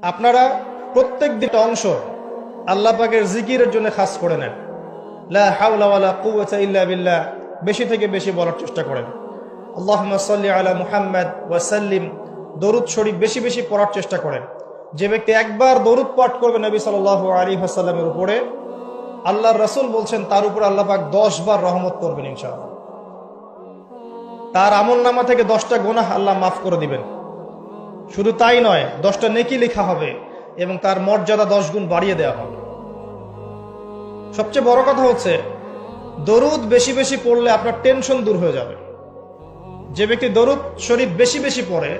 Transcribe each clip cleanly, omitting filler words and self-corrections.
আপনারা প্রত্যেক দিন অংশ আল্লাহ পাকের জিকিরের জন্য খাস করে নেন। লা হাওলা ওয়ালা কুওয়াতা ইল্লা বিল্লাহ বেশি থেকে বেশি বলার চেষ্টা করেন। আল্লাহুম্মা সাল্লি আলা মুহাম্মাদ ওয়া সাল্লিম, দরুদ শরীফ বেশি বেশি পড়ার চেষ্টা করেন। যে ব্যক্তি একবার দরুদ পাঠ করবে নবী সাল্লাল্লাহু আলাইহি ওয়াসাল্লামের উপরে, আল্লাহর রাসূল বলছেন তার উপর আল্লাহ পাক 10 বার রহমত করবেন ইনশাআল্লাহ। তার আমলনামা থেকে 10টা গুনাহ আল্লাহ মাফ করে দিবেন। শুধু তাই নয়, 10টা নেকি লেখা হবে এবং তার মর্যাদা 10 গুণ বাড়িয়ে দেওয়া হবে। সবচেয়ে বড় কথা হচ্ছে দরুদ বেশি বেশি পড়লে আপনার টেনশন দূর হয়ে যাবে। যে ব্যক্তি দরুদ শরীফ বেশি বেশি পড়ে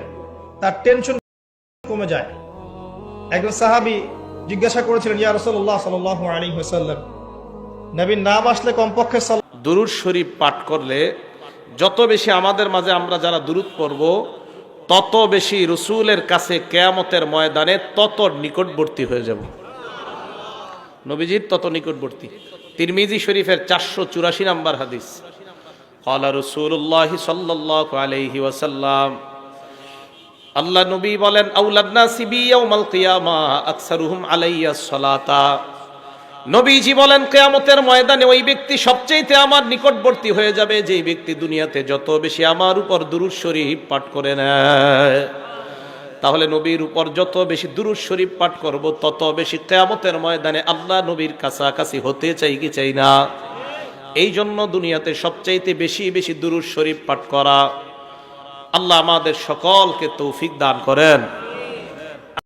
তার টেনশন কমে যায়। একজন সাহাবী জিজ্ঞাসা করেছিলেন, ইয়া রাসূলুল্লাহ সাল্লাল্লাহু আলাইহি ওয়াসাল্লাম, নবীর নাম আসলে কমপক্ষে দুরূদ শরীফ পাঠ করলে যত বেশি আমাদের মাঝে আমরা যারা দুরূদ পড়ব তত বেশি রসুলের কাছে কিয়ামতের ময়দানে তত নিকটবর্তী হয়ে যাব, নবীজির তত নিকটবর্তী। তিরমিজি শরীফের 484 নম্বর হাদিস, ক্বালা রাসূলুল্লাহ সাল্লাল্লাহু আলাইহি ওয়াসাল্লাম, আল্লাহ নবী বলেন, আউলান নাসি বি ইয়াউমাল কিয়ামা আকসারুহুম আলাইয়া সালাতা। নবীজি বলেন কিয়ামতের ময়দানে ওই ব্যক্তি সবচেয়ে আমার নিকটবর্তী হয়ে যাবে যেই ব্যক্তি দুনিয়াতে যত বেশি আমার উপর দুরূদ শরীফ পাঠ করে নেয়। তাহলে নবীর উপর যত বেশি দুরূদ শরীফ পাঠ করব তত বেশি কিয়ামতের ময়দানে আল্লাহ নবীর কাছাকাছি হতে চাই কি চাই না? এই জন্য দুনিয়াতে সবচাইতে বেশি বেশি দুরূদ শরীফ পাঠ করা। আল্লাহ আমাদের সকলকে তৌফিক দান করেন।